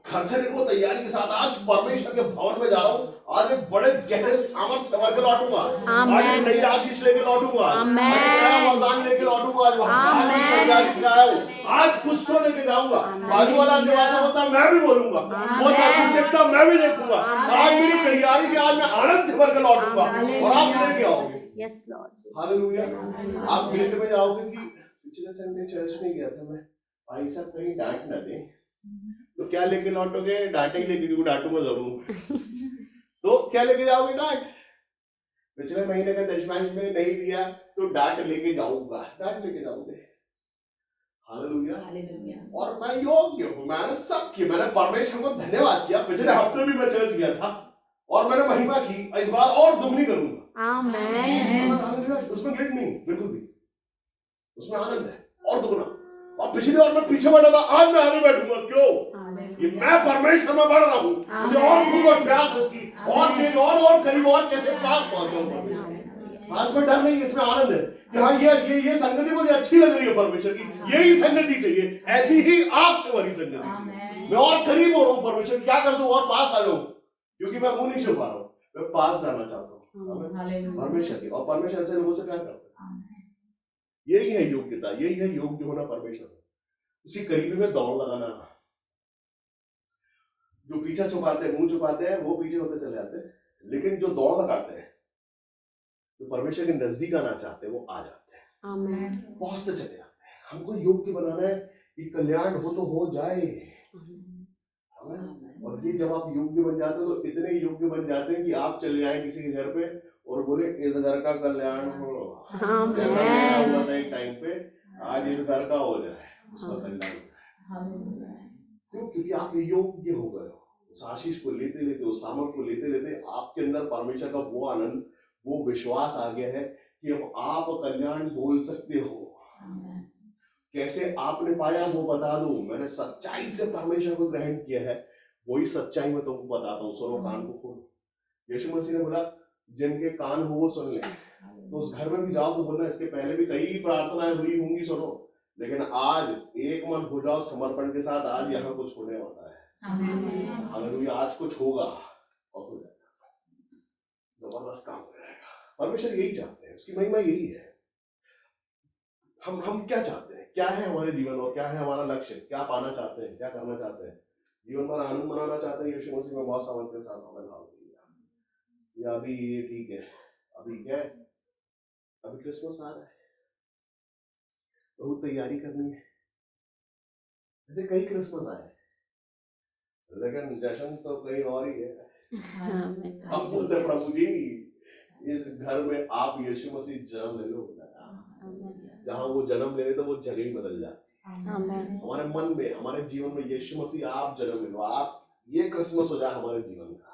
घर से निकलो तैयारी के साथ, आज परमेश्वर के भवन में जा रहा हूँ, आज एक बड़े गहरे सामर्थ से भर के लौटूंगा, आज एक नई आशीष लेके लौटूंगा, आज एक नया वरदान लेके लौटूंगा, आज वहां से तैयारी से आया हूँ, आज कुछ तो लेके जाऊंगा। बाजू वाला निवासा होता मैं भी बोलूंगा, वो दर्शन देखता मैं भी देखूंगा। आज मेरी तैयारी के, आज मैं आनंद से भर के लौटूंगा और आप लेके आओगे। Yes Lord. हालेलुया। आप गिल्ट में जाओगे कि पिछले संडे चर्च नहीं गया था मैं, भाई साहब कहीं डांट ना दे, तो क्या लेके लौटोगे? डांट ही लेके, क्योंकि डांटूंगा जरूर। तो क्या लेके जाओगे? डांट। पिछले महीने का दशमांश में नहीं दिया तो डांट लेके जाऊंगा, डांट लेके जाओगे। हालेलुया। और मैं योग्य हूं, मैंने सब किया, मैंने परमेश्वर को धन्यवाद किया। पिछले हफ्ते भी मैं चर्च गया था और मैंने महिमा की, इस बार और दुगनी करूंगा। आमेन। उसमें गिल्ट नहीं, बिल्कुल भी, उसमें आनंद है और दुगना। और पिछली बार मैं पीछे बैठा था, आज मैं आगे बैठूंगा। क्यों? ये मैं परमेश्वर में बढ़ रहा हूँ, मुझे और भूख और प्यास इसकी, और तेज और करीब, और कैसे पास पहुंचाऊं परमेश्वर। पास में डर नहीं, इसमें आनंद है कि हाँ ये संगति मुझे अच्छी लग रही है परमेश्वर की, यही संगति चाहिए, ऐसी ही आग से भरी संगति चाहिए। मैं और करीब हो रहा हूँ परमेश्वर, क्या कर दूं और पास आ जाऊं, क्योंकि मैं मुंह नहीं छुपा रहा हूँ, मैं पास जाना चाहता हूँ परमेश्वर की। और परमेश्वर ऐसे लोगों से प्यार करता है। यही है योग्यता, यही है योग्य होना परमेश्वर। उसी करीबी में दौड़ लगाना। जो पीछा छुपाते हैं, मुंह छुपाते हैं, वो पीछे होते चले जाते हैं, लेकिन जो दौड़ लगाते हैं, जो परमेश्वर के नजदीक आना चाहते हैं, वो आ जाते हैं। आमीन। पहुंचते चले जाते हैं। हमको योग्य बनाना है कि कल्याण हो तो हो जाए। और ये जब आप योग्य बन जाते हो, तो इतने योग्य बन जाते हैं कि आप चले जाए किसी के घर पे और बोले इस घर का कल्याण हो, जैसा मेरा हुआ था एक टाइम पे, आज इस घर का हो जाए, उसका कल्याण। क्यों? क्योंकि आप योग्य हो गए हो। उस आशीष को लेते लेते, उस सामर्थ को लेते लेते आपके अंदर परमेश्वर का वो आनंद, वो विश्वास आ गया है कि अब आप कल्याण बोल सकते हो। कैसे आपने पाया वो बता दो। मैंने सच्चाई से परमेश्वर को ग्रहण किया है, वही सच्चाई मैं तुमको बताता हूँ। सुनो, कान को खोलो। यीशु मसीह ने बोला जिनके कान हो वो सुन ले। तो उस घर में भी जाओ तो बोलना, इसके पहले भी कई प्रार्थनाएं हुई होंगी, सुनो, लेकिन आज एक मन हो जाओ समर्पण के साथ। आज यहाँ कुछ होने वाला है। हालेलुया। आज कुछ होगा और हो जाएगा, जबरदस्त काम हो जाएगा। परमेश्वर यही चाहते हैं, उसकी महिमा यही है। हम क्या चाहते हैं, क्या है हमारे जीवन और क्या है हमारा लक्ष्य, क्या पाना चाहते हैं, क्या करना चाहते हैं? जीवन भर आनंद मनाना चाहते हैं यीशु मसीह में बहुत सामर्थ के साथ हमें भाव दिया। या अभी ये ठीक है, अभी क्या है, अभी क्रिसमस आ रहा है, बहुत तैयारी करनी है। ऐसे कई क्रिसमस आए, लेकिन जश्न तो कहीं और ही है। हम बोलते हैं प्रभु जी इस घर में आप यीशु मसीह जन्म ले लो, जहां वो जन्म ले ले तो वो जगह ही बदल जाती है। हमारे मन में, हमारे जीवन में यीशु मसीह आप जन्म ले लो, आप ये क्रिसमस हो जाए हमारे जीवन का।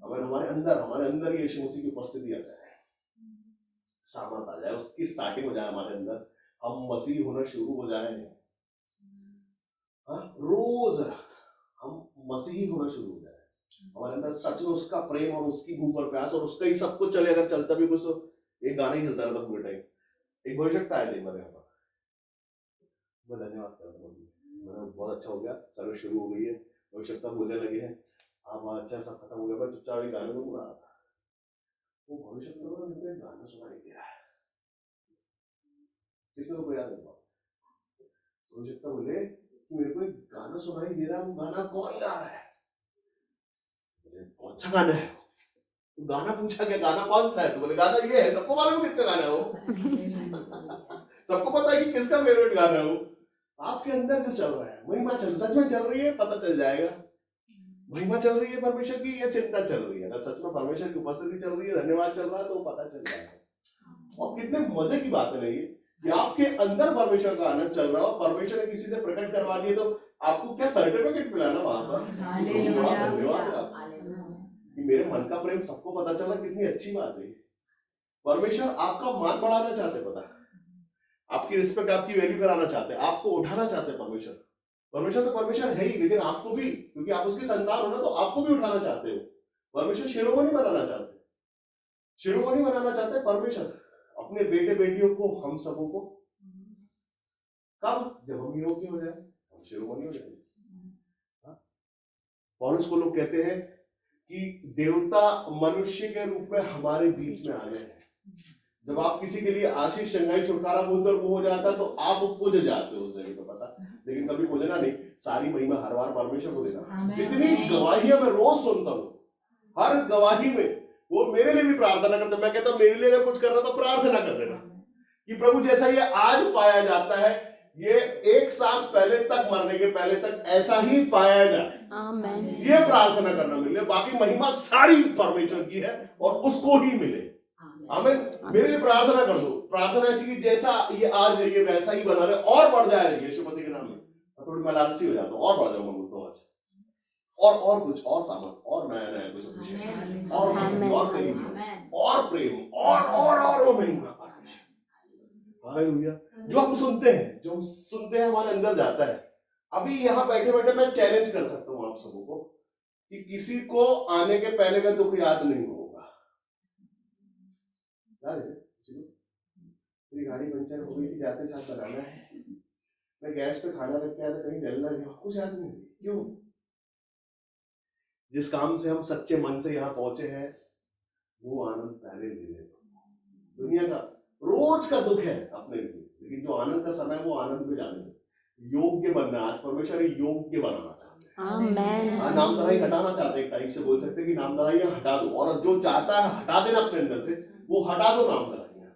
अगर हमारे अंदर यीशु मसीह की उपस्थिति आ जाए, सामर्थ आ जाए, उसकी स्टार्टिंग हो जाए हमारे अंदर, हम मसीह होना शुरू हो जाए। रोज हम मसीही होना शुरू हो जाए, हमारे अंदर सच में उसका प्रेम और उसकी भूख और प्यास और उसका ही सब कुछ चले। अगर चलता भी कुछ तो एक गाना ही चलता रहता पूरे टाइम। एक आवश्यकता है मेरे यहाँ पर, मैं धन्यवाद करता हूँ, मैंने बहुत अच्छा हो गया, सर्विस शुरू हो गई है, आवश्यकता बोलने लगे हैं, आप अच्छा सब खत्म हो गया। मैं चुपचाप गाने को बुला रहा था, वो भविष्यता में गाना सुनाई दे रहा है, किसने को याद है? आवश्यकता बोले मेरे को एक गाना सुनाई दे रहा है, वो गाना कौन गा रहा है? कौन सा गाना है? तो गाना पूछा, क्या गाना कौन सा है? तो बोले गाना ये है। सबको मालूम किसका गाना है वो? सबको पता है कि किसका फेवरेट गाना है वो। आपके अंदर जो चल रहा है, महिमा सच में चल रही है, पता चल जाएगा। महिमा चल रही है परमेश्वर की या चिंता चल रही है? अगर सच में परमेश्वर की उपस्थिति चल रही है, धन्यवाद चल रहा है, तो वो पता चल जाएगा। और कितने मजे की बात है ना ये, कि आपके अंदर परमेश्वर का आनंद चल रहा हो, परमेश्वर ने किसी से प्रकट करवा दिया, तो आपको क्या सर्टिफिकेट मिला ना वहां पर। धन्यवाद कि मेरे मन का प्रेम सबको पता चला, कितनी अच्छी बात है। परमेश्वर आपका मान बढ़ाना चाहते, पता, आपकी रिस्पेक्ट, आपकी वैल्यू कराना चाहते हैं, आपको उठाना चाहते हैं। परमेश्वर तो परमेश्वर है ही, लेकिन आपको भी, क्योंकि आप उसकी संतान हो ना, तो आपको भी उठाना चाहते हो। परमेश्वर शिरोमणि बनाना चाहते, शिरोमणि बनाना चाहते हैं परमेश्वर अपने बेटे बेटियों को, हम सबों को। कब? जब हम योग्य हो जाए, हम शिरोमणि हो जाएंगे। पौलुस को लोग कहते हैं कि देवता मनुष्य के रूप में हमारे बीच में आ गए हैं। जब आप किसी के लिए आशीष, चंगाई, छुटकारा बोलते और वो हो जाता तो आप पूज जाते हो उस जगह पे, पता। लेकिन कभी पूजना नहीं, सारी महिमा हर बार परमेश्वर को देना। जितनी गवाहियां मैं रोज सुनता हूँ, हर गवाही में वो मेरे लिए भी प्रार्थना करते। मैं कहता हूं मेरे लिए अगर कुछ कर रहा तो प्रार्थना कर देना कि प्रभु जैसा ये आज पाया जाता है, ये एक सांस पहले तक, मरने के पहले तक ऐसा ही पाया जाए। ये प्रार्थना करना मिले, बाकी महिमा सारी परमेश्वर की है और उसको ही मिले। आमीन। मेरे लिए प्रार्थना कर दो, प्रार्थना ऐसी कि जैसा ये आज है ये वैसा ही बना रहे और बढ़ जाए यीशु मसीह के नाम में। थोड़ी मैं लालची हो जाता हूँ, और बढ़ जाऊंगा बोलता हूँ आज, और कुछ और सामर्थ और नया नया कुछ और कहीं और प्रेम और वो महिमा परमेश्वर। हालेलुया। जो हम सुनते हैं हमारे अंदर जाता है। अभी यहाँ बैठे बैठे मैं चैलेंज कर सकता हूँ आप सबों को कि किसी को आने के पहले का दुख याद नहीं होगा। याद है किसी को? मेरी गाड़ी पंचर हो गई थी, जाते साथ बनाना है, मैं गैस पे खाना रख के आया था, कहीं जलना गया, कुछ याद नहीं। क्यों? जिस काम से हम सच्चे मन से यहाँ पहुंचे हैं वो आनंद पहले ले ले। दुनिया का रोज का दुख है अपने लिए, लेकिन जो आनंद का समय वो आनंद में जाने दो। योग्य बनना, आज परमेश्वर योग्य बनाना चाहते हैं। नामधराई हटाना चाहते हैं, एक टाइप से बोल सकते हैं कि नामधराइयां हटा दो, और जो चाहता है हटा देना अपने अंदर से, वो हटा दो नामधराइयां।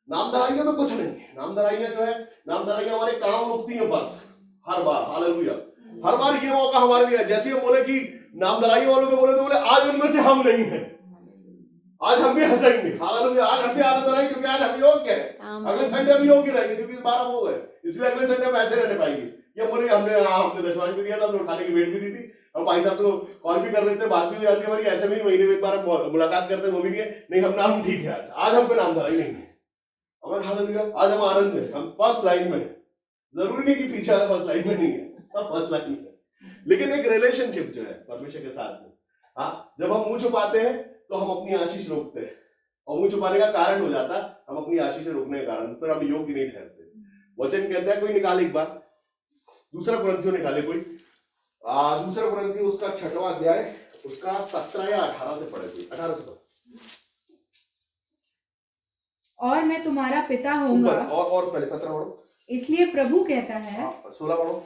नामधराइयों में कुछ नहीं है। नामधराइयां जो है, नामधराइयां हमारे काम रुकती है बस हर बार। हालेलुया। हर बार ये मौका हमारे लिए, जैसे हम बोले कि नामधराई वालों को बोले तो बोले आज उनमें से हम नहीं है, आज हम भी हंसेंगे। हालेलुया। आज हम भी आनंद आएंगे क्योंकि आज हम योग्य है। अगले संडे हम योग्य रहेंगे क्योंकि 12 हो गए, इसलिए अगले संडे हम ऐसे रहने पाएंगे। ये बोले हमने दशमांश भी दिया था, हमने उठाने की वेट भी दी थी, हम भाई साहब तो कॉल भी कर लेते, बात भी हो जाती है हमारी। ऐसे में ही महीने में एक बार मुलाकात करते हैं, वो भी नहीं हम नाम ठीक है। आज हम पे नामधराई नहीं है हमारे। हालेलुया। आज हम आनंद में, हम फर्स्ट लाइन में। जरूरी नहीं कि पीछे फर्स्ट लाइन में नहीं है, सब फर्स्ट लाइन में। लेकिन एक रिलेशनशिप जो है परमेश्वर के साथ में, हाँ, जब हम मुंह छुपाते हैं तो हम अपनी आशीष रोकते हैं, और मुंह छुपाने का कारण हो जाता है हम अपनी आशीष रोकने के कारण, फिर हम योग्य नहीं ठहरते। वचन कहता है, कोई निकाले एक बार, दूसरा कुरिन्थियों निकाले कोई, दूसरा कुरिन्थियों उसका 6वां अध्याय, उसका 17 या 18 से पढ़े कोई, 18 से पढ़े। और मैं तुम्हारा पिता होऊंगा, और पहले 17 पढ़ो। इसलिए प्रभु कहता है, 16 पढ़ो।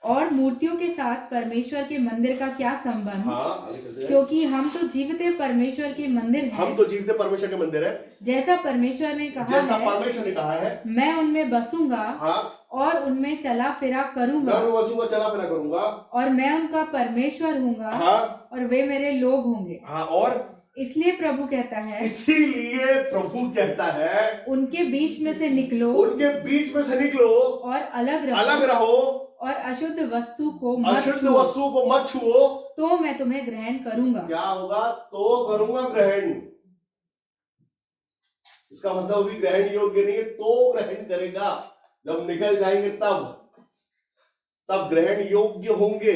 और मूर्तियों के साथ परमेश्वर के मंदिर का क्या संबंध? हाँ, आगे चलते हैं। क्योंकि हम तो जीवते परमेश्वर के मंदिर हैं। हम तो जीवते परमेश्वर के मंदिर है, जैसा परमेश्वर ने कहा जैसा है, परमेश्वर ने कहा है। मैं उनमें बसूंगा हाँ, और उनमें चला फिरा मैं करूंगा उनमें बसूंगा, चला फिरा करूंगा। और मैं उनका परमेश्वर हूंगा हाँ, और वे मेरे लोग होंगे। हाँ, और इसलिए प्रभु कहता है, इसीलिए प्रभु कहता है, उनके बीच में से निकलो उनके बीच में से निकलो और अलग अलग रहो रहो, और अशुद्ध वस्तु को मत अशुद्ध छुओ, वस्तुओं को मत छुओ। तो मैं तुम्हें ग्रहण करूंगा। क्या होगा? तो करूंगा ग्रहण। इसका मतलब अभी ग्रहण योग्य नहीं है, तो ग्रहण करेगा। जब निकल जाएंगे तब ग्रहण योग्य होंगे।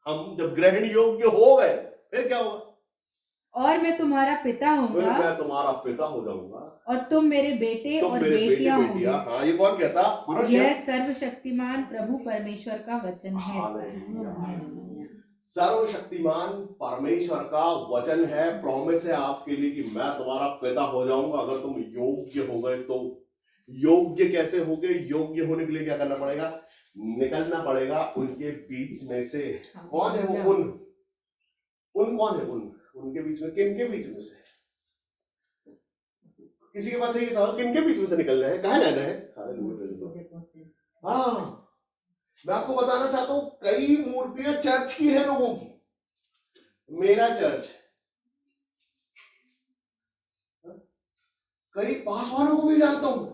हम जब ग्रहण योग्य हो गए फिर क्या होगा? और मैं तुम्हारा पिता फिर होऊंगा मैं तुम्हारा पिता हो जाऊंगा, और तुम मेरे बेटे तुम और मेरे बेटे बेटियां बेटियां। होंगे। हाँ, ये कौन कहता? पुरुष है? यह सर्वशक्तिमान प्रभु परमेश्वर का वचन है। हालेलुया। सर्वशक्तिमान परमेश्वर का वचन है, प्रॉमिस है आपके लिए कि मैं तुम्हारा पिता हो जाऊंगा अगर तुम योग्य हो गए तो। योग्य कैसे हो गए? योग्य होने के लिए क्या करना पड़ेगा? निकलना पड़ेगा उनके बीच में से। कौन है वो उन कौन है उनके बीच में? किन के बीच में से? किसी के पास ये सवाल, किन के बीच में से निकलना है, कहाँ जाना है? हाँ, मैं आपको बताना चाहता हूं, कई मूर्तियां चर्च की है लोगों की। मेरा चर्च, कई पास वालों को भी जानता हूं,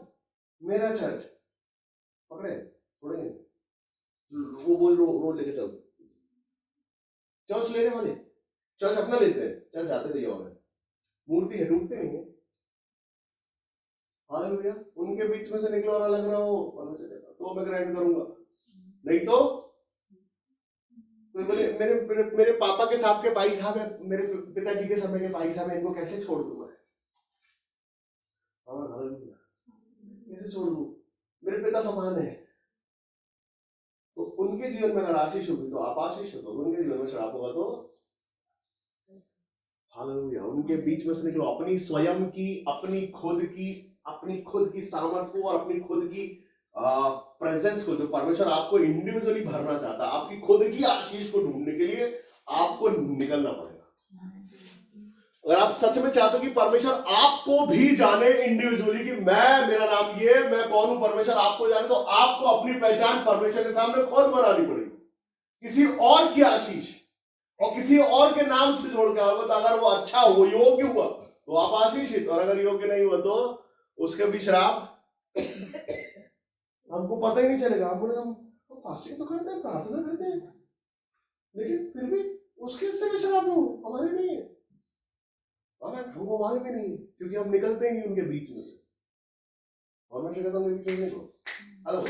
मेरा चर्च। पकड़े छोड़ेंगे, वो बोल रो लेके चल। चर्च लेने वाले चर्च अपना लेते हैं, चर्च जाते थे और मूर्ति है, डूबते नहीं है। हालेलुया। उनके बीच में से निकलो और अलग रहो, तो मैं ग्रहण करूंगा। नहीं तो कोई बोले मेरे मेरे मेरे पापा के साथ के भाई साहब है, मेरे पिताजी के समय के भाई साहब है, इनको कैसे छोड़ दूं मैं? हालेलुया। कैसे छोड़ दूं? मेरे पिता समान है। तो उनके जीवन में अगर आशीष होगी तो आप आशीष हो, तो उनके जीवन में श्राप होगा तो हालेलुया। उनके बीच में से निकलो, अपनी स्वयं की, अपनी खुद की सामर्थ को और अपनी खुद की प्रेजेंस को, जो परमेश्वर आपको इंडिविजुअली भरना चाहता है, आपकी खुद की आशीष को ढूंढने के लिए आपको निकलना पड़ेगा। अगर आप सच में चाहते हो कि परमेश्वर आपको भी जाने इंडिविजुअली कि मेरा नाम ये, मैं कौन हूं, परमेश्वर आपको जाने, तो आपको अपनी पहचान परमेश्वर के सामने खुद बनानी पड़ेगी। किसी और की आशीष और किसी और के नाम से जोड़ के आओगे, तो अगर वो अच्छा हो, योग्य हुआ, तो आप आशीषित, और अगर योग्य नहीं हुआ तो उसके भी श्राप। हमको पता ही नहीं चलेगा। आप बोले हम फास्टिंग तो करते हैं, प्रार्थना करते हैं, लेकिन फिर भी उसके से भी श्राप हो, हमारे नहीं है, हमको मालूम भी नहीं, क्योंकि हम निकलते ही उनके बीच में से। और मैं कहता हूँ अलग,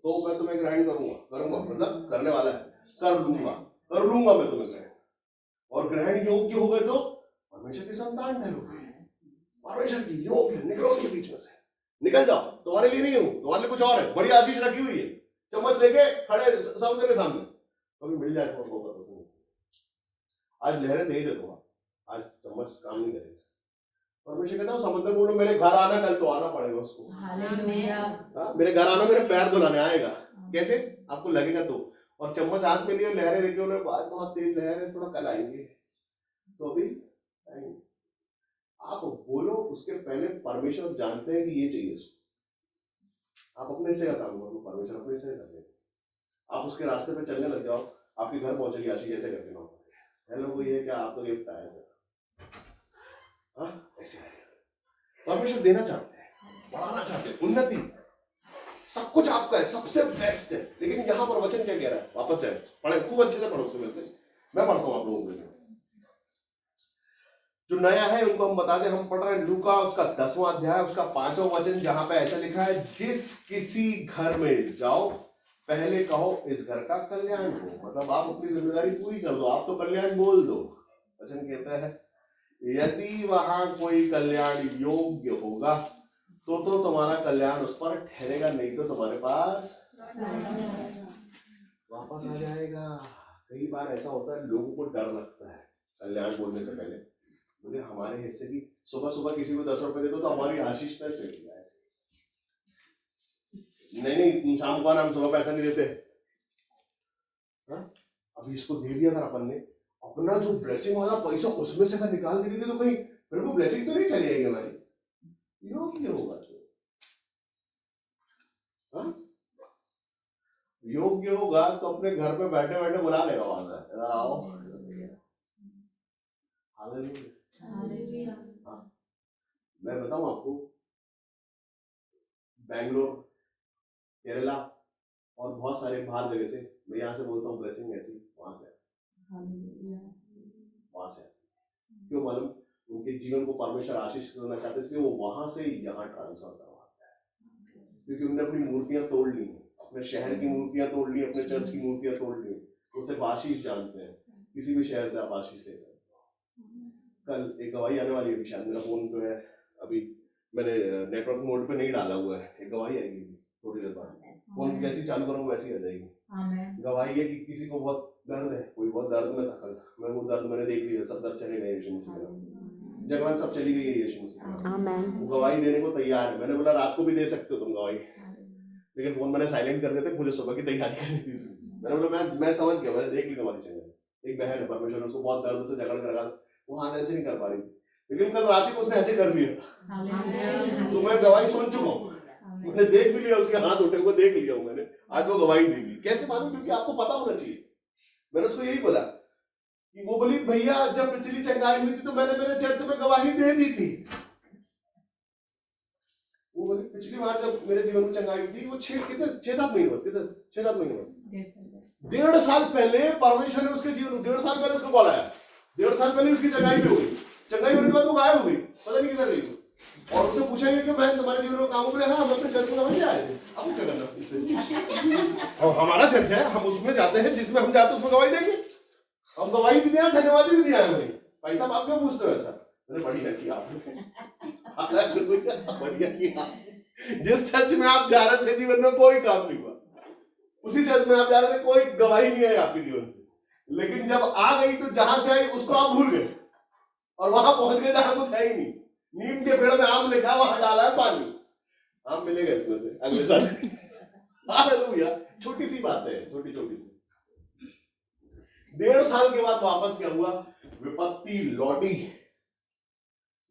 तो मैं तुम्हें ग्रहण करूंगा, मतलब करने वाला है, कर लूंगा मैं तुम्हें ग्रहण। और ग्रहण योग्य हो गए तो परमेश्वर की संतान ठहरोगे, परमेश्वर की योग्य। निकलो के बीच में से, निकल जाओ। तुम्हारे लिए नहीं हूं, तुम्हारे लिए कुछ और है, बड़ी आशीष रखी हुई है। चम्मच लेके खड़े समुद्र के सामने, कभी मिल जाए तो। आज लहरें तेज है, तो आज चम्मच काम नहीं करेगा। परमेश्वर कहता हूँ समुद्र बोलो मेरे घर आना, कल तो आना पड़ेगा उसको। मेरे घर आना, मेरे पैर धुलाने आएगा। कैसे? आपको लगेगा तो। और चम्मच हाथ में लिए, लहरें देखिए, उन्हें आज बहुत तेज लहर है, थोड़ा कल आएंगे, तो अभी आएंगे। आप बोलो, उसके पहले परमेश्वर जानते हैं कि ये चाहिए उसको। आप अपने से का काम करो, परमेश्वर अपने से कर देगा। आप उसके रास्ते पे चलने लग जाओ, आपके घर पहुंचेगी आशीष। ऐसे करके ना, हेलो वो ये क्या आपको गिफ्ट आया ऐसे? ऐसे परमेश्वर देना चाहते हैं, बढ़ाना चाहते हैं, उन्नति, सब कुछ आपका है, सबसे बेस्ट है। लेकिन यहां पर वचन क्या कह रहा है? वापस जाए, पढ़े, खूब अच्छे से पढ़ो उसको। मैं पढ़ता हूं आप लोगों के लिए, जो नया है उनको हम बता दें। हम पढ़ रहे हैं लूका उसका 10वां अध्याय, उसका 5वां वचन, जहां पे ऐसा लिखा है, जिस किसी घर में जाओ पहले कहो इस घर का कल्याण हो। मतलब आप अपनी जिम्मेदारी पूरी कर दो, आप तो कल्याण बोल दो। वचन कहता है यदि वहां कोई कल्याण योग्य होगा तो तुम्हारा कल्याण उस पर ठहरेगा, नहीं तो तुम्हारे पास वापस आ जाएगा। कई बार ऐसा होता है, लोगों को डर लगता है कल्याण बोलने से पहले। बोले हमारे हिस्से की, सुबह किसी को 10 रुपए दे दो तो हमारी आशीष तक चली जाए। नहीं, शाम को हम सुबह पैसा नहीं देते, अभी इसको दे दिया अगर अपन ने, अपना जो ब्लेसिंग वाला पैसा उसमें से अगर निकाल देते तो कहीं फिर वो ब्लेसिंग तो नहीं चली जाएगी हमारी। योग्य होगा तो, हाँ? योग्य होगा तो अपने घर पे बैठे बैठे बुला लेगा वहां से, इधर आओ। हालेलुया। हाँ, मैं बताऊं आपको, बैंगलोर, केरला और बहुत सारे बाहर जगह से, मैं यहाँ से बोलता हूँ ब्लेसिंग ऐसी वहां से क्यों मालूम, उनके जीवन को परमेश्वर आशीष करना चाहते हैं, इसलिए वो वहां से यहाँ ट्रांसफर करवाता है, क्योंकि उन्होंने अपनी मूर्तियां तोड़ ली, अपने शहर की मूर्तियां तोड़ ली, अपने चर्च की मूर्तियां तोड़ ली, वो सिर्फ आशीष जानते हैं। किसी भी शहर से आप आशीष ले सकते हो। कल एक गवाही आने वाली है, शायद मेरा फोन जो है अभी मैंने नेटवर्क मोड पे नहीं डाला हुआ है, एक गवाही आएगी थोड़ी देर बाद, फोन जैसी चालू करूंगा वैसी आ जाएगी। गवाही है कि किसी को बहुत दर्द है, कोई बहुत दर्द में था कल, मैं वो दर्द मैंने देख लिया, सब दर्द चले गए यीशु मसीह में, जगह सब चली गई है यीशु मसीह में, वो गवाही देने को तैयार है। मैंने बोला रात को भी दे सकते हो तुम गवाही, लेकिन फोन मैंने साइलेंट कर दिया था, मुझे सुबह की तैयारी करनी थी। मैंने बोला मैं समझ गया, मैंने देख ली तुम्हारी चैनल। एक बहन है, परमेश्वर उसको बहुत दर्द से जकड़ कर रखा, वो हाथ ऐसे नहीं कर पा रही, लेकिन कल रात को उसने ऐसे कर लिया था, तो मैं गवाही सुन चुका हूँ, मैंने देख भी लिया, उसके हाथ उठे हुए देख लिया हूँ मैंने, आज वो गवाही देगी। कैसे मालूम, क्योंकि आपको पता होना चाहिए। मैंने उसको यही बोला कि वो बोली भैया जब पिछली चंगाई हुई थी तो मैंने मेरे चर्च में गवाही दे दी थी। वो बोली पिछली बार जब मेरे जीवन में चंगाई हुई थी वो 6-7 महीने बाद, 6-7 महीने बाद, 1.5 साल पहले परमेश्वर ने उसके जीवन, 1.5 साल पहले उसको कॉल आया, 1.5 साल पहले उसकी चंगाई भी हो गई, चंगाई होने के बाद वो गायब हो गई, पता नहीं किधर गई। और उससे पूछेंगे कि बहन तुम्हारे जीवन में काम हो गया? हाँ, हम अपने चर्च में गवाही आए थे। अब क्या करना इससे? और हमारा चर्च है, हम उसमें जाते हैं, जिसमें हम जाते हैं उसमें गवाही देंगे, हम गवाही भी दिया, धन्यवाद भी दिया है हमें। भाई साहब आप क्यों पूछते हो ऐसा? मैंने बढ़िया किया आपने, बढ़िया किया। जिस चर्च में आप जा रहे थे जीवन में कोई काम नहीं हुआ, उसी चर्च में आप जा रहे थे, कोई गवाही नहीं आई आपके जीवन से, लेकिन जब आ गई तो जहां से आई उसको आप भूल गए और वहां पहुंच गए जहां कुछ है ही नहीं। नीम के पेड़ में आम लिखा, वहां डाला है पानी, आम मिलेगा इसमें से अगले साल। हालेलुया। छोटी सी बात है, छोटी छोटी सी। 1.5 साल के बाद वापस क्या हुआ? विपत्ति लौटी।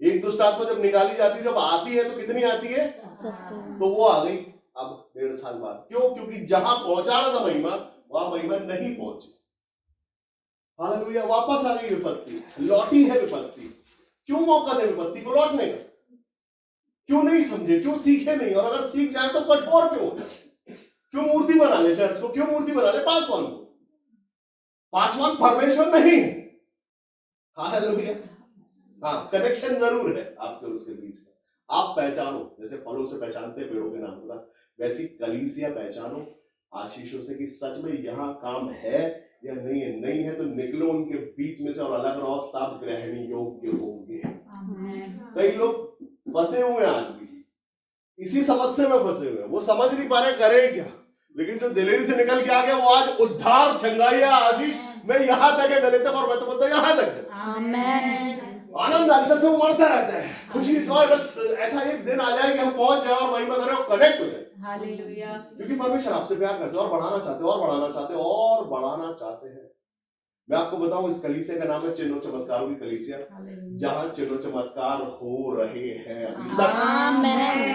एक दुष्ट आत्मा जब निकाली जाती है, जब आती है तो कितनी आती है? तो वो आ गई अब 1.5 साल बाद। क्यों? क्योंकि जहां पहुंचाना था महिमा, वहां महिमा नहीं पहुंची। हालेलुया। वापस आ गई विपत्ति, लौटी है विपत्ति। क्यों मौका दे विपत्ति को लौटने का? क्यों नहीं समझे? क्यों सीखे नहीं? और अगर सीख जाए तो कठोर क्यों हो जाए? क्यों मूर्ति बना ले चर्च को? क्यों मूर्ति बना ले पासवान को? पासवान परमेश्वर नहीं। हालेलुया। हाँ, कनेक्शन जरूर है आपके और उसके बीच का। आप पहचानो, जैसे फलों से पहचानते पेड़ों के नाम का, वैसी कलीसिया पहचानो आशीषों से कि सच में यहाँ काम है या नहीं है। नहीं है तो निकलो उनके बीच में से और अलग रहो, तब ग्रहणी योग्य होंगे। कई लोग फंसे हुए हैं आज भी, इसी समस्या में फंसे हुए हैं, वो समझ नहीं पा रहे करें क्या। लेकिन जो दिलेरी से निकल के आ गया वो आज उद्धार, चंगाइया, आशीष, मैं यहां तक है गले तक, और मैं तो बोलता हूं यहां तक है। आनंद अंदर से उमड़ता रहता है, खुशी, जॉय। बस ऐसा एक दिन आ जाए कि हम पहुंच जाए और महिमा करें और कनेक्ट हो जाए। हालेलुया। क्योंकि परमेश्वर आपसे प्यार करते हैं और बढ़ाना चाहते हैं और बढ़ाना चाहते हैं और बढ़ाना चाहते हैं। मैं आपको बताऊं, इस कलीसिया का नाम है चिन्ह चमत्कारों की कलीसिया, जहां चिन्ह चमत्कार हो रहे हैं अभी तक।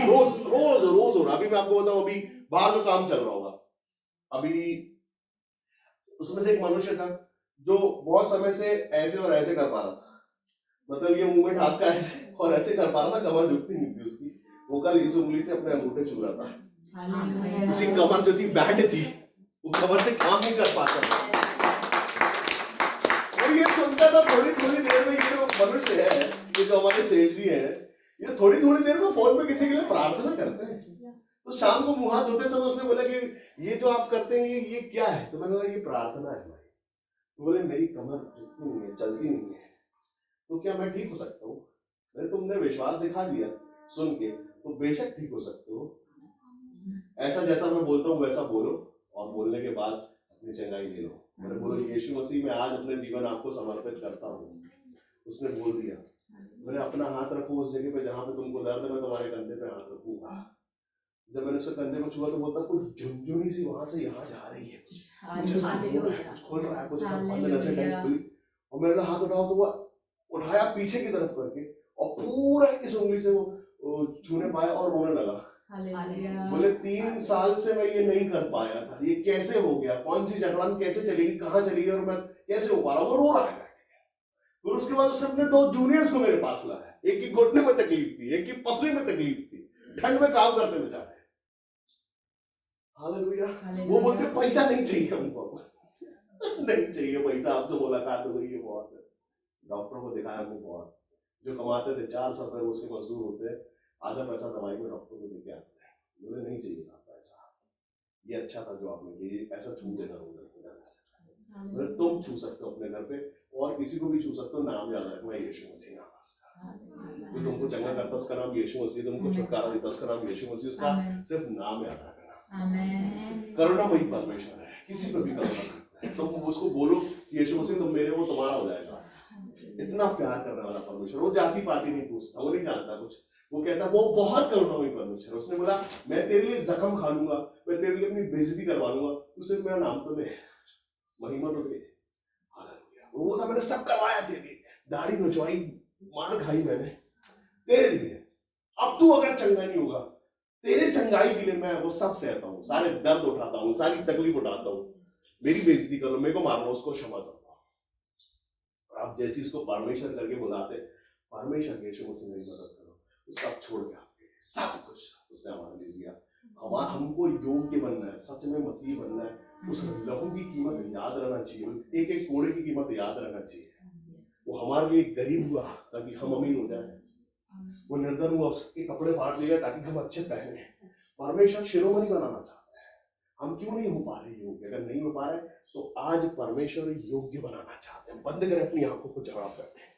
रोज रोज रोज हो रहा। अभी मैं आपको बताऊं, अभी बाहर जो काम चल रहा होगा, अभी उसमें से एक मनुष्य था जो बहुत समय से ऐसे और ऐसे कर पा रहा था, मतलब ये मूवमेंट हाथ का ऐसे और ऐसे कर पा रहा था, कमर झुकती नहीं थी उसकी। वो कल इस उंगली से अपने अंगूठे छू रहा था, उसी कमर जो थी बैंड थी, वो कमर से काम नहीं कर पाता। और ये सुनता था थोड़ी थोड़ी देर में, ये जो मनुष्य है, ये जो हमारे सेठ जी हैं, ये थोड़ी थोड़ी देर में फोन पे किसी के लिए प्रार्थना करते हैं। तो शाम को मुंह हाथ धोते समय उसने बोला कि ये जो आप करते हैं ये क्या है? तो मैंने बोला ये प्रार्थना है हमारी। तो बोले मेरी कमर झुकती नहीं है, चलती नहीं है, तो क्या मैं ठीक हो सकता हूँ? मैंने तुमने विश्वास दिखा दिया सुन के, तो बेशक ठीक हो सकते हो। ऐसा जैसा मैं बोलता हूँ वैसा बोलो, और बोलने के बाद अपनी चंगाई ले लो। मैंने बोलो यीशु मसीह में आज अपने जीवन आपको समर्पित करता हूँ। उसने बोल दिया, मैंने अपना हाथ रखो उस जगह पे जहां पे तुमको दर्द है, मैं तुम्हारे कंधे पे हाथ रखूंगा। जब मैंने उसके कंधे को छुआ तो बोलता कुछ झुनझुनी सी वहां से यहाँ जा रही है, कुछ ऐसा हो रहा है, कुछ खुल रहा है, कुछ ऐसा बंद नसें टाइप खुली। और मैंने हाथ उठाओ तो वो उठाया पीछे की तरफ करके और पूरा इस उंगली से वो छूने पाया और रोने लगा। बोले 3 साल से मैं ये नहीं कर पाया था, ये कैसे हो गया, कौन सी चटवान कैसे चलेगी, कहाँ चलेगी और मैं कैसे हो पा रहा हूँ। वो रो रहा है। फिर उसके बाद उसने अपने 2 जूनियर्स को मेरे पास लाया, एक की घुटने में तकलीफ थी, एक की पसली में तकलीफ थी, ठंड में काम करते बेचारे। हालेलुया। वो बोलते पैसा नहीं चाहिए हमको, नहीं चाहिए पैसा, आपसे मुलाकात हो गई है बहुत है। डॉक्टर को दिखाया हमको बहुत, जो कमाते थे 400 रुपए उसके मजदूर होते हैं, आधा पैसा दवाई में डॉक्टर को देके आते हैं। मुझे नहीं चाहिए था पैसा, ये अच्छा था जो आपने किया, ये पैसा छू देना उधर से। तुम छू सकते हो अपने घर पे और किसी को भी छू सकते हो, नाम याद रखना यीशु मसीह नाम उसका। जो तुमको चंगा करता उसका नाम यीशु मसीह, तुमको छुटकारा देता उसका नाम यीशु मसीह, उसका सिर्फ नाम याद रखना। करुणामयी परमेश्वर है, किसी पर भी करुणा करता है। तुम उसको बोलो यीशु मसीह तुम मेरे, वो तुम्हारा हो जाएगा। इतना प्यार करने वाला परमेश्वर, वो जाति पाति नहीं पूछता, वो नहीं जानता कुछ, वो कहता वो बहुत करुणामयी परमेश्वर। उसने बोला मैं तेरे लिए जख्म खा लूंगा, मैं तेरे लिए अपनी बेइज्जती करवा लूंगा, तू सिर्फ मेरा नाम तो ले, महिमा तो दे। हालेलुया। वो था मैंने सब करवाया तेरे लिए, दाढ़ी नचवाई, मार खाई मैंने तेरे लिए। अब तू अगर चंगा नहीं होगा, तेरे चंगाई के लिए मैं वो सब सहता हूँ, सारे दर्द उठाता हूँ, सारी तकलीफ उठाता हूँ। मेरी बेइज्जती कर लो, मेरे को मार लो, उसको क्षमा कर दो। और आप जैसे इसको परमेश्वर करके बुलाते, परमेश्वर यीशु मसीह मेरी मदद करो, तो सब छोड़ के आपके सब कुछ उसने हमारे लिए दिया। हमको योग्य बनना है, सच में मसीह बनना है। उस लहू की कीमत याद रहना चाहिए, एक एक कोड़े की कीमत याद रहना चाहिए। वो हमारे लिए गरीब हुआ ताकि हम अमीर हो जाए, वो निर्धन हुआ उसके कपड़े फाड़ दिए ताकि हम अच्छे पहने। परमेश्वर शिरोमणि बनाना चाहता है, हम क्यों नहीं हो पा रहे योग्य? अगर नहीं हो पा रहे तो आज परमेश्वर योग्य बनाना चाहते हैं। बंद करें अपनी आंखों को, जवाब करते हैं।